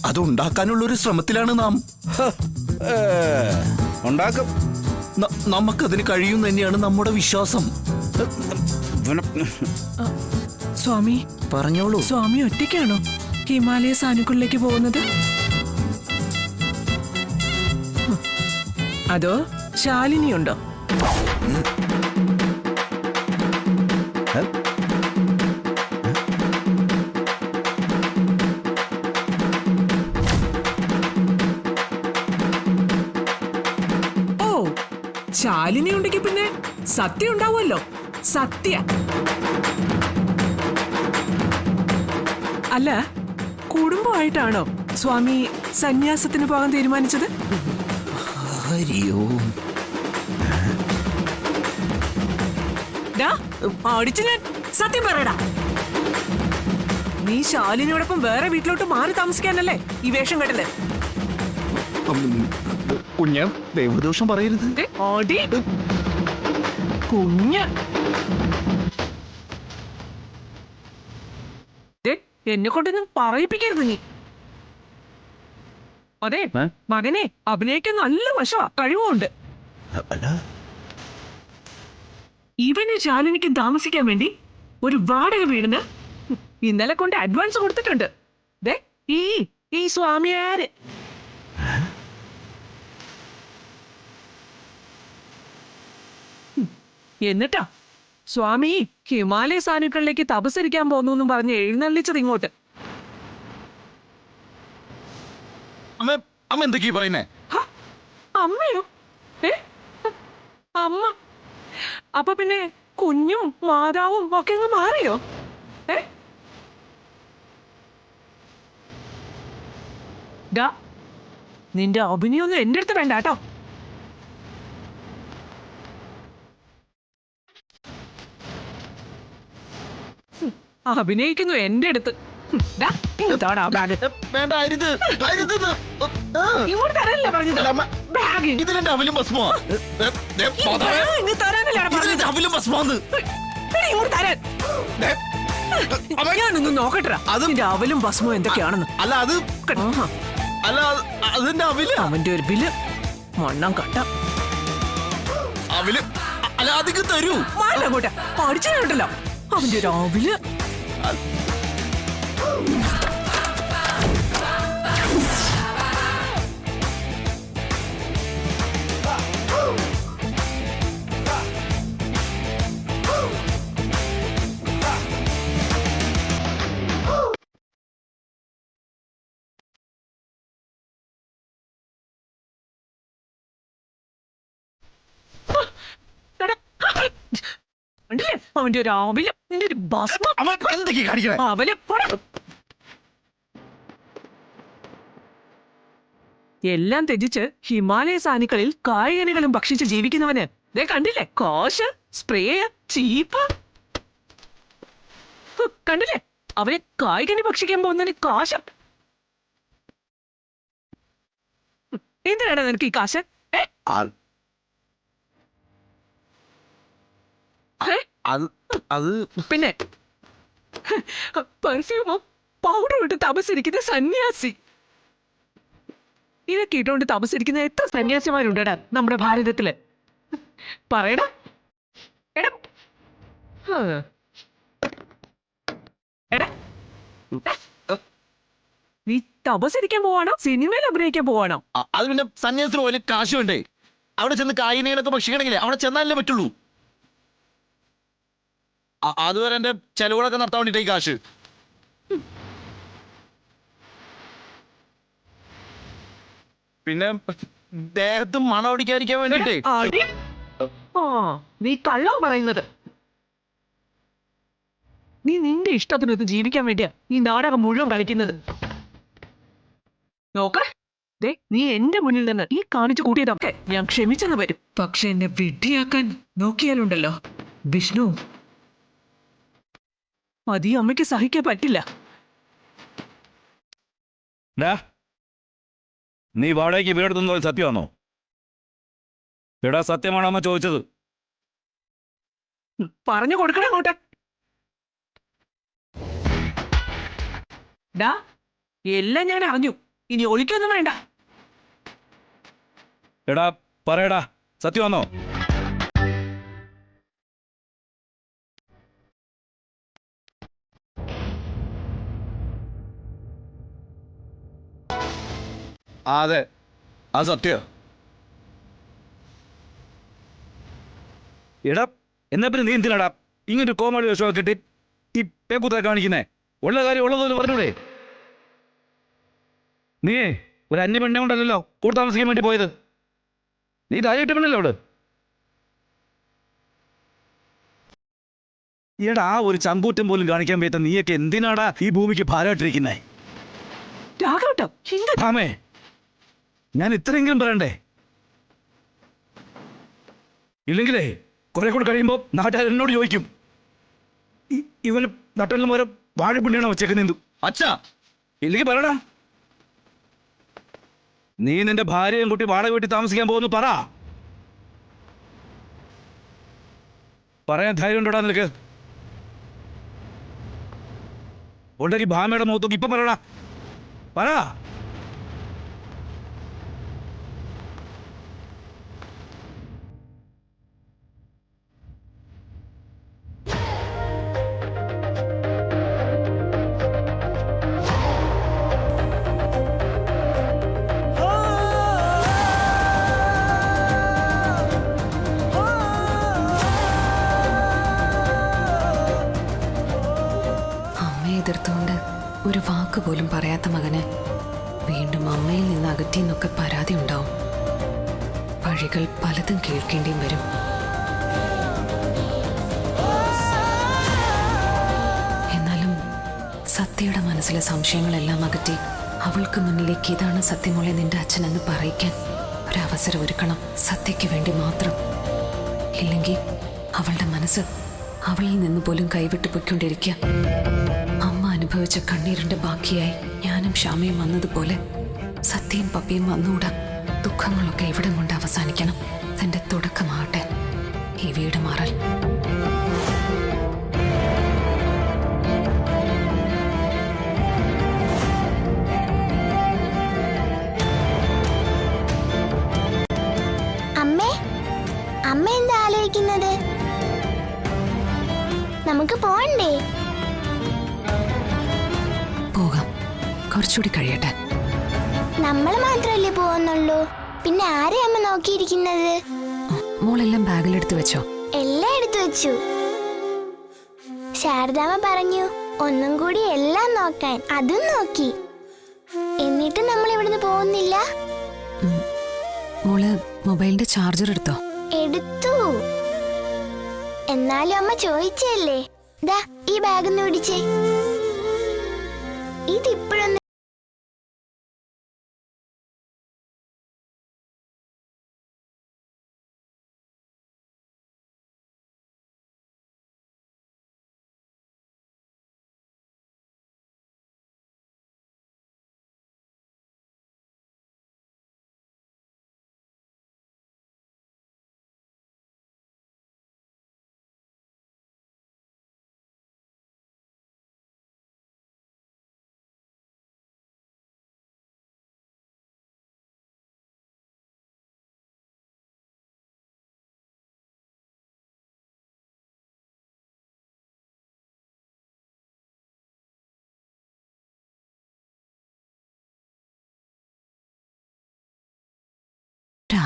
അത് ഉണ്ടാക്കാനുള്ളൊരു ശ്രമത്തിലാണ് നാം. ഉണ്ടാക്കും. നമുക്കതിന് കഴിയും തന്നെയാണ് നമ്മുടെ വിശ്വാസം. സ്വാമി പറഞ്ഞോളൂ. സ്വാമി ഒറ്റയ്ക്കാണോ ഹിമാലയ സാനുക്കളിലേക്ക് പോകുന്നത്? അതോ ശാലിനിയുണ്ടോ? ഓ, ശാലിനി ഉണ്ടെങ്കിൽ പിന്നെ സത്യ ഉണ്ടാവുമല്ലോ. സത്യ അല്ല, കുടുംബമായിട്ടാണോ സ്വാമി സന്യാസത്തിന് പോകാൻ തീരുമാനിച്ചത്? ഹരിയോ അടിച്ചു ഞാൻ. സത്യം പറയടാ, നീ ശാലിനിയോടൊപ്പം വേറെ വീട്ടിലോട്ട് മാറി താമസിക്കാനല്ലേ ഈ വേഷം കെട്ടല്? കുഞ്ഞ ദൈവദോഷം പറയരുത്. കുഞ്ഞ് എന്നെ കൊണ്ടൊന്നും പറയിപ്പിക്കരുത് നീ. അതെ, മകനെ അഭിനയിക്കാൻ നല്ല വശമാ, കഴിവുണ്ട്. ഇവന് ശാലിനിക്ക് താമസിക്കാൻ വേണ്ടി ഒരു വാടക വീടിന് ഇന്നലെ കൊണ്ട് അഡ്വാൻസ് കൊടുത്തിട്ടുണ്ട്. ഈ സ്വാമിയാര് എന്നിട്ടാ സ്വാമി ഹിമാലയ സാനുക്കളിലേക്ക് തപസ്സരിക്കാൻ പോന്നു എന്നും പറഞ്ഞ് എഴുന്നള്ളിച്ചത് ഇങ്ങോട്ട്. അമ്മ എന്തൊക്കെയാ പറയുന്നേ? അമ്മയോ? അമ്മ അപ്പൊ പിന്നെ കുഞ്ഞും മാതാവും ഒക്കെ അങ്ങ് മാറിയോ? നിന്റെ അഭിനയൊന്നും എന്റെ അടുത്ത് വേണ്ട കേട്ടോ. അഭിനയിക്കുന്നു എന്റെ അടുത്ത്. ഞാനൊന്ന് നോക്കട്ടെ അതിന്റെ അവലും ഭസ്മവും എന്തൊക്കെയാണെന്ന്. അല്ല അത് അല്ല അതിന്റെ അവില്. അവന്റെ ഒരു ബില്ല് മണ്ണം കട്ട അവില്. അല്ല അധികം തരൂ. അങ്ങോട്ടെ പഠിച്ചിട്ടുണ്ടല്ലോ അവന്റെ ഒരു അവില്. അവന്റെ ഒരു അവില്, നിന്റെ ഒരു ഭസ്മം. അവല് എല്ലാം ത്യജിച്ച് ഹിമാലയ സാനുക്കളിൽ കായികനികളും ഭക്ഷിച്ച് ജീവിക്കുന്നവന് ദേ കണ്ടില്ലേ, കാശ്, സ്പ്രേ, ചീപ്പ്. കണ്ടില്ലേ, അവനെ കായികനി ഭക്ഷിക്കാൻ പോകുന്നതിന് കാശ്. എന്തിനാണ് നിനക്ക് ഈ കാശ്? പിന്നെ പെർഫ്യൂമോ പൗഡറും ഇട്ട് തപസ്സിരിക്കുന്ന സന്യാസി. ഇതൊക്കെ ഇട്ടുകൊണ്ട് തപസ്സിരിക്കുന്ന എത്ര സന്യാസിമാരുണ്ടടാ നമ്മുടെ ഭാരതത്തില്? പറയടാ. നീ തപസ്സിരിക്കാൻ പോവാണോ സിനിമയിൽ അഭിനയിക്കാൻ പോവാണോ? അത് പിന്നെ സന്യാസത്തിന് പോലെ കാശ് വേണ്ടേ? അവിടെ ചെന്ന് കായിനകളൊക്കെ ഭക്ഷിക്കണമെങ്കിലേ അവിടെ ചെന്നാലേ പറ്റുള്ളൂ. അതുവരെ എന്റെ ചെലവുകളൊക്കെ നടത്താൻ വേണ്ടിട്ട് ഈ കാശ്. പിന്നെ ദേഹത്ത് മണം അടിക്കാതിരിക്കാൻ വേണ്ടിട്ടേ. നീ കള്ളം പറയുന്നത്. നീ നിന്റെ ഇഷ്ടത്തിനൊത്ത് ജീവിക്കാൻ വേണ്ടിയാ ഈ നാടകം മുഴുവൻ കളിക്കുന്നത്. നോക്ക, നീ എന്റെ മുന്നിൽ നിന്ന് ഈ കാണിച്ചു കൂട്ടിയതൊക്കെ ഞാൻ ക്ഷമിച്ചെന്ന് വരും. പക്ഷെ എന്നെ വിഡ്ഢിയാക്കാൻ നോക്കിയാലുണ്ടല്ലോ വിഷ്ണു, മതി അമ്മയ്ക്ക് സഹിക്കാൻ പറ്റില്ല. നീ വാടകയ്ക്ക് വീടെടുത്തുന്നത് സത്യമാണോ? എടാ സത്യമാണോ അമ്മ ചോദിച്ചത്? പറഞ്ഞു കൊടുക്കണം അങ്ങോട്ട്. എല്ലാം ഞാൻ അറിഞ്ഞു. ഇനി ഒളിക്കൊന്നും വേണ്ട. എടാ പറയടാ, സത്യമാണോ? അതെ, അത് സത്യ. എടാ എന്നാ പിന്നെ നീ എന്തിനാടാ ഇങ്ങനൊരു കോമഡി വേഷമൊക്കെ ഇട്ട് ഈ പേക്കൂത്ത കാണിക്കുന്നേ? ഉള്ള കാര്യം ഉള്ളതൊരു പറഞ്ഞൂടെ? നീ ഒരു അന്യ പെണ്ണെ കൊണ്ടല്ലോ കൂടെ താമസിക്കാൻ വേണ്ടി പോയത്. നീ ധൈര്യമായിട്ട് പെണ്ണല്ലോ അവിടെ. ഈടാ ആ ഒരു ചങ്കൂറ്റം പോലും കാണിക്കാൻ പറ്റാത്ത നീയൊക്കെ എന്തിനാടാ ഈ ഭൂമിക്ക് ഭാരമായിട്ടിരിക്കുന്നേ? രാഘവട്ടോ, ആമേ, ഞാൻ ഇത്രയെങ്കിലും പറയണ്ടേ? ഇല്ലെങ്കിലേ കുറെ കൂടെ കഴിയുമ്പോൾ നാട്ടുകാർ എന്നോട് ചോദിക്കും, ഇവന് നട്ടലിന് മോരം വാഴപ്പിണ്ടിയാണോ വെച്ചേക്കുന്നത്? അച്ഛാ, ഇല്ലെങ്കിൽ പറയടാ, നീ നിന്റെ ഭാര്യയും കുട്ടി വാടക വീട്ടിൽ താമസിക്കാൻ പോകുന്നു പറ. പറയാൻ ധൈര്യം ഉണ്ടോടാ നിനക്ക്? ഉണ്ടെങ്കിൽ ഭാമയുടെ മുഖത്തൊക്കെ ഇപ്പൊ പറയടാ, പറ. എതിർത്തുകൊണ്ട് ഒരു വാക്ക് പോലും പറയാത്ത മകന് വീണ്ടും അമ്മയിൽ നിന്ന് അകറ്റിന്നൊക്കെ പരാതി ഉണ്ടാവും. വഴികൾ പലതും കേൾക്കേണ്ടിയും വരും. എന്നാലും സത്യയുടെ മനസ്സിലെ സംശയങ്ങളെല്ലാം അകറ്റി അവൾക്ക് മുന്നിലേക്ക് ഇതാണ് സത്യമോളെ നിന്റെ അച്ഛനെന്ന് പറയിക്കാൻ ഒരവസരം ഒരുക്കണം, സത്യയ്ക്ക് വേണ്ടി മാത്രം. ഇല്ലെങ്കിൽ അവളുടെ മനസ്സ് അവളിൽ നിന്ന് പോലും കൈവിട്ട് പൊയ്ക്കൊണ്ടിരിക്കുക. അമ്മ അനുഭവിച്ച കണ്ണീരിന്റെ ബാക്കിയായി ഞാനും ക്ഷാമയും വന്നതുപോലെ സത്യയും പപ്പിയും വന്നുകൂടാ. ദുഃഖങ്ങളൊക്കെ ഇവിടം കൊണ്ട് അവസാനിക്കണം. തന്റെ തുടക്കമാകട്ടെ ഈ വീട് മാറൽ. അമ്മ എന്താ ആലോചിക്കുന്നത്? നമുക്ക് പോണ്ടേ? പോകാം, കുറച്ചുകൂടി കഴിയട്ടെ. നമ്മൾ മാത്രല്ലേ പോകുന്നുള്ളൂ, പിന്നെ ആരെയാ അമ്മ നോക്കിയിരിക്കുന്നത്? മോളെല്ലാം ബാഗിലെടുത്ത് വെച്ചോ? എല്ലാം എടുത്തു വെച്ചു. ശാരദാമ്മ പറഞ്ഞു ഒന്നും കൂടി എല്ലാം നോക്കാൻ, അതും നോക്കി. എന്നിട്ട് നമ്മൾ ഇവിടുന്ന് പോകുന്നില്ല. മോള് മൊബൈലിന്റെ ചാർജർ എടുത്തോ? എടുത്തു. എന്നാലും അമ്മ ചോദിച്ചല്ലേ. ദാ ഈ ബാഗൊന്ന് പിടിച്ചേ. ഇതിപ്പോഴൊന്ന്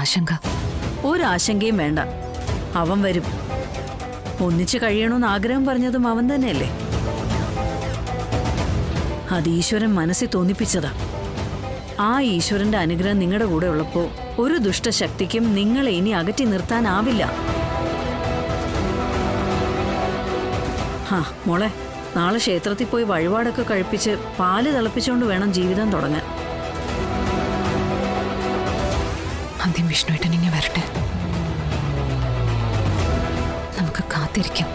ആശങ്ക. ഒരാശങ്കയും വേണ്ട, അവൻ വരും. ഒന്നിച്ചു കഴിയണമെന്ന് ആഗ്രഹം പറഞ്ഞതും അവൻ തന്നെയല്ലേ. അത് ഈശ്വരൻ മനസ്സിൽ തോന്നിപ്പിച്ചതാ. ആ ഈശ്വരന്റെ അനുഗ്രഹം നിങ്ങളുടെ കൂടെ ഉള്ളപ്പോ ഒരു ദുഷ്ടശക്തിക്കും നിങ്ങളെ ഇനി അകറ്റി നിർത്താനാവില്ല. മോളെ, നാളെ ക്ഷേത്രത്തിൽ പോയി വഴിപാടൊക്കെ കഴിപ്പിച്ച് പാല് തിളപ്പിച്ചുകൊണ്ട് വേണം ജീവിതം തുടങ്ങാൻ. ആദ്യം വിഷ്ണുവേട്ടൻ ഇങ്ങനെ വരട്ടെ, നമുക്ക് കാത്തിരിക്കാം.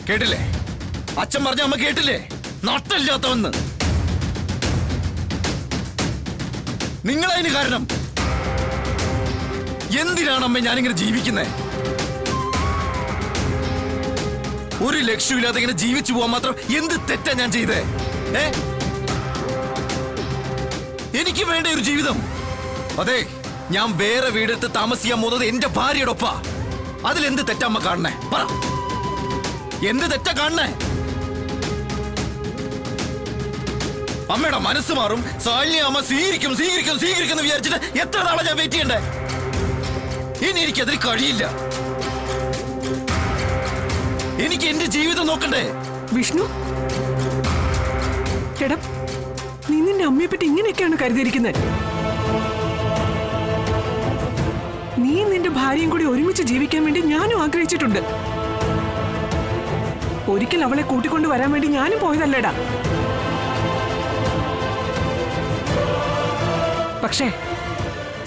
കേട്ടില്ലേ അച്ഛൻ പറഞ്ഞ? അമ്മ കേട്ടില്ലേ? നട്ടില്ലാത്തവന്ന്. നിങ്ങളതിന് കാരണം. എന്തിനാണ് അമ്മ ഞാനിങ്ങനെ ജീവിക്കുന്നത്? ഒരു ലക്ഷ്യമില്ലാതെ ഇങ്ങനെ ജീവിച്ചു പോവാൻ മാത്രം എന്ത് തെറ്റാ ഞാൻ ചെയ്തേ? എനിക്ക് വേണ്ട ഒരു ജീവിതം. അതെ, ഞാൻ വേറെ വീടെടുത്ത് താമസിക്കാൻ പോകുന്നത് എന്റെ ഭാര്യയുടെ ഒപ്പാ. അതിലെന്ത് തെറ്റമ്മ കാണണേ? പറ, എന്ത് തെറ്റാ കാണണേ? അമ്മയുടെ മനസ്സ് മാറും, സാലിനെ അമ്മ സ്വീകരിക്കും സ്വീകരിക്കും സ്വീകരിക്കും വിചാരിച്ചിട്ട് എത്ര നാളെ ഞാൻ വെയിറ്റ് ചെയ്യണ്ടേ? ഇനി എനിക്കതിന് കഴിയില്ല. എനിക്ക് എന്റെ ജീവിതം നോക്കണ്ടേ? വിഷ്ണു, എടാ, നീ നിന്റെ അമ്മയെ പറ്റി ഇങ്ങനെയൊക്കെയാണ് കരുതിയിരിക്കുന്നത്? നീ നിന്റെ ഭാര്യയും കൂടി ഒരുമിച്ച് ജീവിക്കാൻ വേണ്ടി ഞാനും ആഗ്രഹിച്ചിട്ടുണ്ട്. ഒരിക്കൽ അവളെ കൂട്ടിക്കൊണ്ട് വരാൻ വേണ്ടി ഞാനും പോയതല്ലേടാ. പക്ഷേ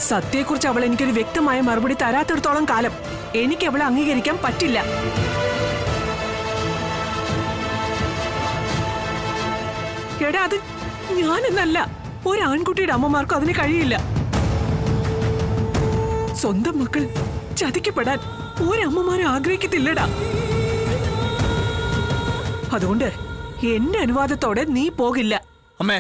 സത്യയെക്കുറിച്ച് അവൾ എനിക്കൊരു വ്യക്തമായ മറുപടി തരാത്തിടത്തോളം കാലം എനിക്ക് അവളെ അംഗീകരിക്കാൻ പറ്റില്ല. എടാ, അത് ഞാനെന്നല്ല, ഒരാൺകുട്ടിയുടെ അമ്മമാർക്കും അതിന് കഴിയില്ല. സ്വന്തം മക്കൾ ചതിക്കപ്പെടാൻ ഒരമ്മമാരും ആഗ്രഹിക്കത്തില്ലടാ. അതുകൊണ്ട് എന്റെ അനുവാദത്തോടെ നീ പോകില്ല. അമ്മേ,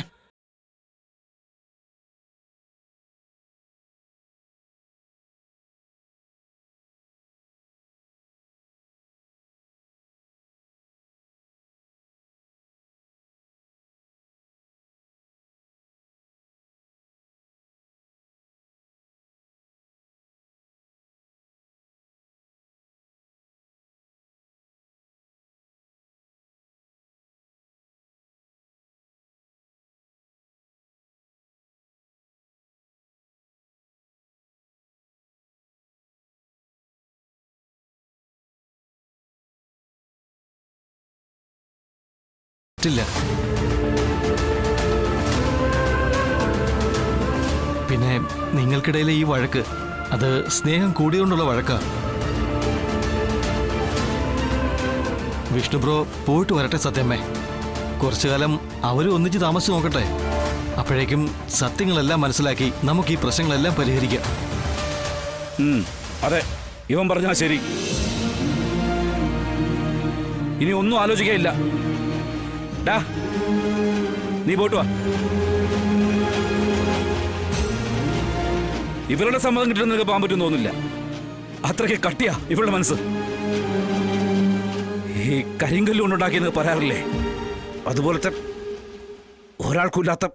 ില്ല. പിന്നെ നിങ്ങൾക്കിടയിലെ ഈ വഴക്ക്, അത് സ്നേഹം കൂടിയോണ്ടുള്ള വഴക്കാ. വിഷ്ണു ബ്രോ പോയിട്ട് വരട്ടെ സത്യമ്മേ. കുറച്ചു കാലം അവരും ഒന്നിച്ച് താമസിച്ച് നോക്കട്ടെ. അപ്പോഴേക്കും സത്യങ്ങളെല്ലാം മനസ്സിലാക്കി നമുക്ക് ഈ പ്രശ്നങ്ങളെല്ലാം പരിഹരിക്കാം. അതെ, ഇവൻ പറഞ്ഞാ ശരി. ഇനി ഒന്നും ആലോചിക്കയില്ല. നീ പോയിട്ട് വാ. ഇവരുടെ സമ്മതം കിട്ടുന്ന നിനക്ക് പോകാൻ പറ്റും തോന്നില്ല. അത്രയ്ക്ക് കട്ടിയാ ഇവളുടെ മനസ്സ്. ഈ കരിങ്കല്ല് കൊണ്ടുണ്ടാക്കിയെന്ന് പറയാറില്ലേ, അതുപോലത്തെ ഒരാൾക്കില്ലാത്ത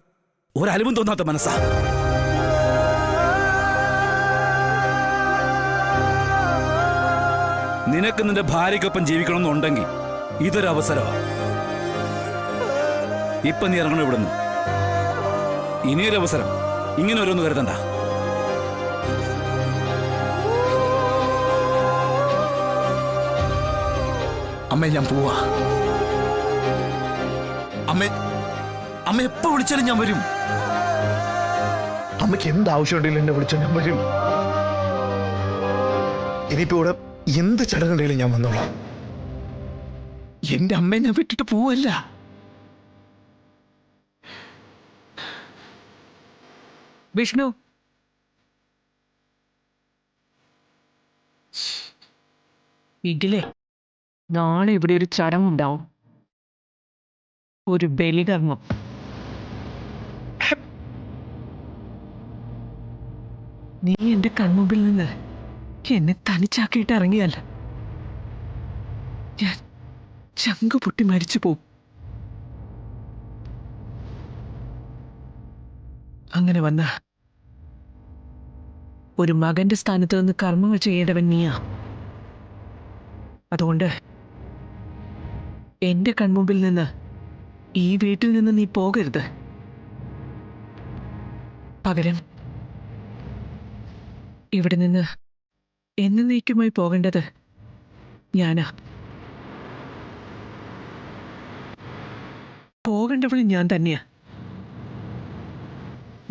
ഒരലിവും തോന്നാത്ത മനസ്സാ. നിനക്ക് നിന്റെ ഭാര്യയ്ക്കൊപ്പം ജീവിക്കണമെന്നുണ്ടെങ്കിൽ ഇതൊരു അവസരമാണ്. ഇപ്പൊ നീ ഇറങ്ങണം ഇവിടുന്ന്. ഇനിയൊരു അവസരം ഇങ്ങനെ ഓരോന്ന് കരുതണ്ട. അമ്മേ, ഞാൻ പോവാ. അമ്മ എപ്പോ വിളിച്ചാലും ഞാൻ വരും. അമ്മയ്ക്ക് എന്ത് ആവശ്യമുണ്ടെങ്കിലും എന്നെ വിളിച്ചാൽ ഞാൻ വരും. ഇനിയിപ്പോ ഇവിടെ എന്ത് ചടങ്ങുണ്ടെങ്കിലും ഞാൻ വന്നോളാം. എന്റെ അമ്മയെ ഞാൻ വിട്ടിട്ട് പോവല്ല. വിഷ്ണു, ഇതിലെ നാളെ ഇവിടെ ഒരു ചടങ്ങുണ്ടാവും, ഒരു ബലികർമ്മം. നീ എന്റെ കൺമുമ്പിൽ നിന്ന് എന്നെ തനിച്ചാക്കിയിട്ട് ഇറങ്ങിയാൽ ഞാൻ ചങ്കു പൊട്ടി മരിച്ചു പോവും. അങ്ങനെ വന്ന ഒരു മകന്റെ സ്ഥാനത്ത് നിന്ന് കർമ്മങ്ങൾ ചെയ്യേണ്ടവൻ നീയാ. അതുകൊണ്ട് എന്റെ കൺമുമ്പിൽ നിന്ന്, ഈ വീട്ടിൽ നിന്ന് നീ പോകരുത്. പകരം ഇവിടെ നിന്ന് എന്നേക്കുമായി പോകേണ്ടത് ഞാനാ. പോകേണ്ടവൾ ഞാൻ തന്നെയാ,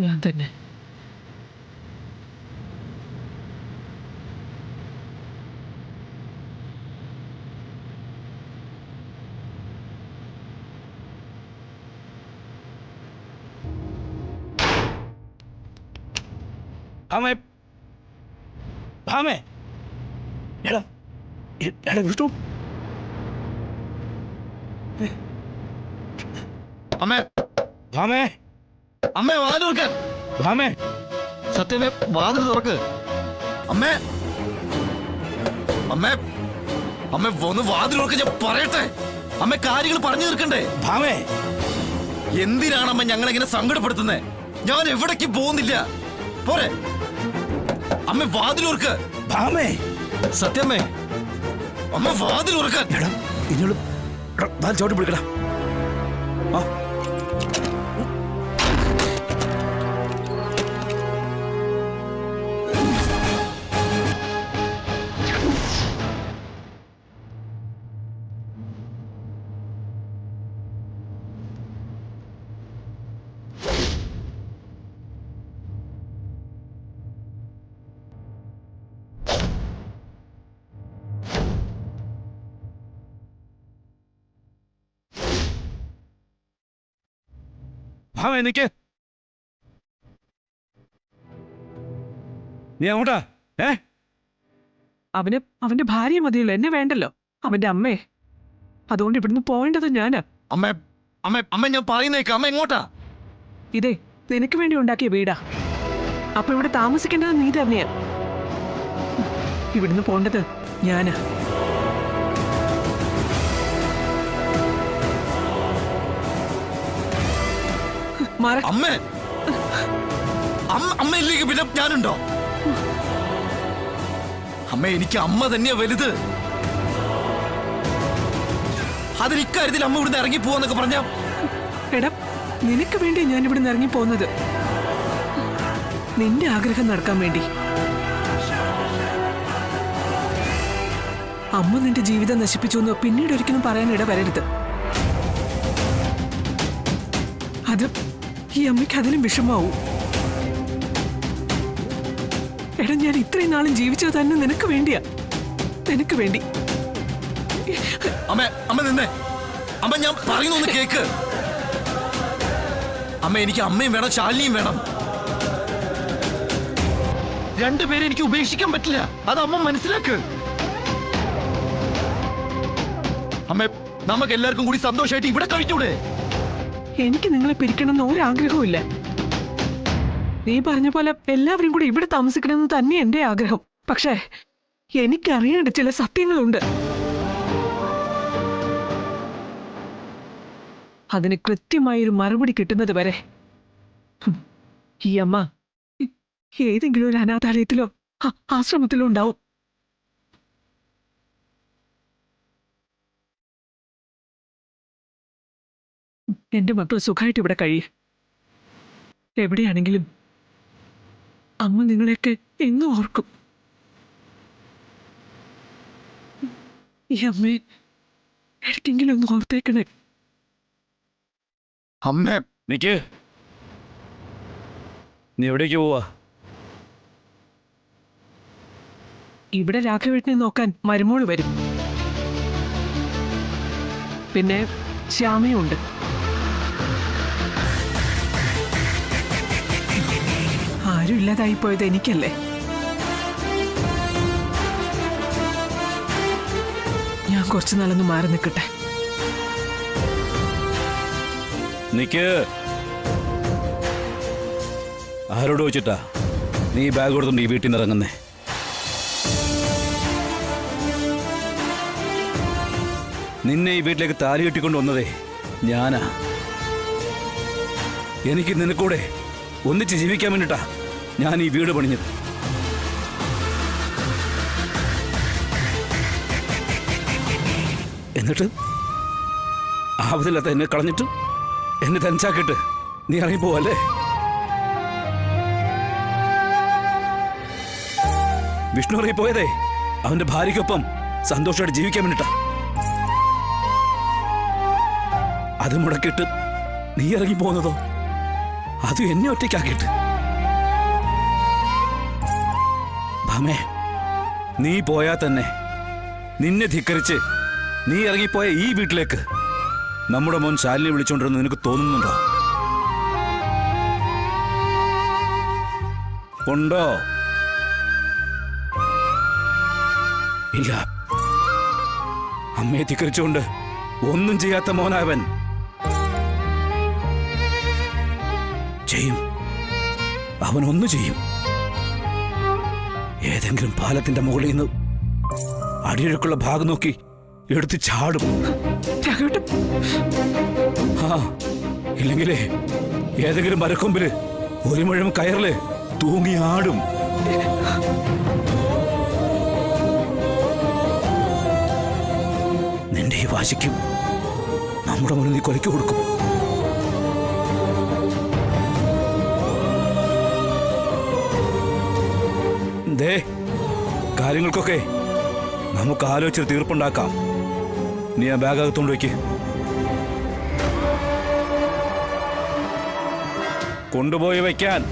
ഞാൻ തന്നെ. ഭാമേ ഭാമേ എടാ എടാ വിഷ്ണു അമ്മേ ഭാമേ അമ്മേ വാതിൽ തുറക്കാൻ. ഭാമേ സത്യമേ വാതിൽ തുറക്ക്. അമ്മേ അമ്മേ അമ്മേ ഒന്ന് വാതിൽ തുറക്ക്, ഞാൻ പറയട്ടെ. അമ്മ കാര്യങ്ങൾ പറഞ്ഞു തീർക്കണ്ടേ? ഭാമേ എന്തിനാണ് അമ്മ ഞങ്ങളെങ്ങനെ സങ്കടപ്പെടുത്തുന്നേ? ഞാൻ എവിടേക്ക് പോകുന്നില്ല. പോരെ അമ്മ വാതിൽ തുറക്ക്. ഭാമേ സത്യമേ അമ്മ വാതിൽ തുറക്കാൻ. എടാ ഇനിയോട് ചോട്ട് പിടിക്കടാ. ആ ഭാമേ നിക്ക്. നീ അങ്ങോട്ടാ? അവന്റെ ഭാര്യ മതിയല്ലോ, എന്നെ വേണ്ടല്ലോ. അവന്റെ അമ്മേ, അതുകൊണ്ട് ഇവിടുന്ന് പോവേണ്ടത് ഞാനാ. അമ്മ അമ്മ അമ്മ ഞാൻ പറയുന്നേക്ക്. അമ്മ എങ്ങോട്ടാ? ഇതേ നിനക്ക് വേണ്ടി ഉണ്ടാക്കിയ വീടാ. അപ്പൊ ഇവിടെ താമസിക്കേണ്ടത് നീ തന്നെയാ. ഇവിടുന്ന് പോണ്ടത് ഞാനാ. അമ്മ അമ്മ ഇല്ലെങ്കിൽ പിന്നെ ഞാനുണ്ടോ? അമ്മ എനിക്ക് അമ്മ തന്നെയാ വലുത്. അതിന് ഇക്കാര്യത്തിൽ അമ്മ ഇവിടുന്ന് ഇറങ്ങി പോവാന്നൊക്കെ പറഞ്ഞ. എടാ, നിനക്ക് വേണ്ടി ഞാൻ ഇവിടുന്ന് ഇറങ്ങി പോകുന്നത്. നിന്റെ ആഗ്രഹം നടക്കാൻ വേണ്ടി. അമ്മ നിന്റെ ജീവിതം നശിപ്പിച്ചു എന്ന് പിന്നീട് ഒരിക്കലും പറയാൻ ഇടവരരുത്. അത് ഈ അമ്മയ്ക്ക് അതിലും വിഷമാവും. എടാ, ഞാൻ ഇത്രയും നാളും ജീവിച്ചത് തന്നെ നിനക്ക് വേണ്ടിയാ. നിനക്ക് വേണ്ടി. അമ്മ അമ്മ നിന്നേ. അമ്മ ഞാൻ പറയുന്നൊന്ന് കേക്ക്. അമ്മ എനിക്ക് അമ്മയും വേണം, ശാലിനിയും വേണം. രണ്ടുപേരെ എനിക്ക് ഉപേക്ഷിക്കാൻ പറ്റില്ല. അത് അമ്മ മനസ്സിലാക്ക്. അമ്മ നമുക്ക് എല്ലാവർക്കും കൂടി സന്തോഷമായിട്ട് ഇവിടെ കഴിച്ചൂടെ? എനിക്ക് നിങ്ങളെ പിരിക്കണമെന്ന് ഒരാഗ്രഹവും ഇല്ല. നീ പറഞ്ഞ പോലെ എല്ലാവരും കൂടി ഇവിടെ താമസിക്കണമെന്ന് തന്നെ എന്റെ ആഗ്രഹം. പക്ഷേ എനിക്കറിയേണ്ട ചില സത്യങ്ങളുണ്ട്. അതിന് കൃത്യമായൊരു മറുപടി കിട്ടുന്നത് വരെ ഈ അമ്മ ഏതെങ്കിലും ഒരു അനാഥാലയത്തിലോ ആശ്രമത്തിലോ ഉണ്ടാവും. എന്റെ മക്കൾ സുഖമായിട്ട് ഇവിടെ കഴിയും. എവിടെയാണെങ്കിലും അമ്മ നിങ്ങളെയൊക്കെ എന്നും ഓർക്കും. ഈ അമ്മയെ ഇടയ്ക്കെങ്കിലും ഒന്ന് ഓർത്തേക്കണേ. അമ്മ നിക്ക്. നീ എവിടേക്ക് പോവാ? ഇവിടെ രാഘവേട്ടനെ നോക്കാൻ മരുമോള് വരും. പിന്നെ ശ്യാമയും ഉണ്ട്. ആരും ഇല്ലാതായി പോയത് എനിക്കല്ലേ. ഞാൻ കുറച്ചു നാളൊന്ന് മാറി നിൽക്കട്ടെ. നിക്ക്. ആരോട് വെച്ചിട്ടാ നീ ബാഗ് കൊടുത്തുണ്ട് ഈ വീട്ടിൽ നിന്ന് ഇറങ്ങുന്നേ? നിന്നെ ഈ വീട്ടിലേക്ക് താലി കെട്ടിക്കൊണ്ട് വന്നതേ ഞാനാ. എനിക്ക് നിനക്കൂടെ ഒന്നിച്ച് ജീവിക്കാൻ വേണ്ടിട്ടാ ഞാൻ ഈ വീട് പണിഞ്ഞത്. എന്നിട്ട് ആവതില്ലാത്ത എന്നെ കളഞ്ഞിട്ട് എന്നെ തനിച്ചാക്കിട്ട് നീ ഇറങ്ങിപ്പോവല്ലേ? വിഷ്ണു ഇറങ്ങിപ്പോയതേ അവന്റെ ഭാര്യയ്ക്കൊപ്പം സന്തോഷമായിട്ട് ജീവിക്കാൻ വേണ്ടിട്ടാ. അത് മുടക്കിട്ട് നീ ഇറങ്ങി പോകുന്നതോ അത് എന്നെ ഒറ്റയ്ക്കാക്കിട്ട്. ഭാമേ, നീ പോയാൽ തന്നെ നിന്നെ ധിക്കരിച്ച് നീ ഇറങ്ങിപ്പോയ ഈ വീട്ടിലേക്ക് നമ്മുടെ മോൻ ശാലിനെ വിളിച്ചോണ്ടിരുന്ന് നിനക്ക് തോന്നുന്നുണ്ടോ? ഉണ്ടോ? ഇല്ല. അമ്മയെ ധിക്കരിച്ചുകൊണ്ട് ഒന്നും ചെയ്യാത്ത മോനാവൻ. ചെയ്യും, അവൻ ഒന്നു ചെയ്യും. ഏതെങ്കിലും പാലത്തിന്റെ മുകളിൽ നിന്ന് അടിയൊഴുക്കുള്ള ഭാഗം നോക്കി എടുത്ത് ചാടും. രാഘവേട്ടൻ, ആ, ഇല്ലെങ്കിലേ ഏതെങ്കിലും മരക്കൊമ്പില് ഒരു മുഴം കയറില് തൂങ്ങി ആടും. നിന്റെ ഈ വാശിക്കും നമ്മുടെ മുന്നിൽ നീ കൊലയ്ക്ക് കൊടുക്കും. ദേ, കാര്യങ്ങൾക്കൊക്കെ നമുക്ക് ആലോചിച്ച് തീർപ്പുണ്ടാക്കാം. നീ ആ ബാഗ് അകത്തോണ്ട് വയ്ക്ക്. കൊണ്ടുപോയി വയ്ക്കാൻ.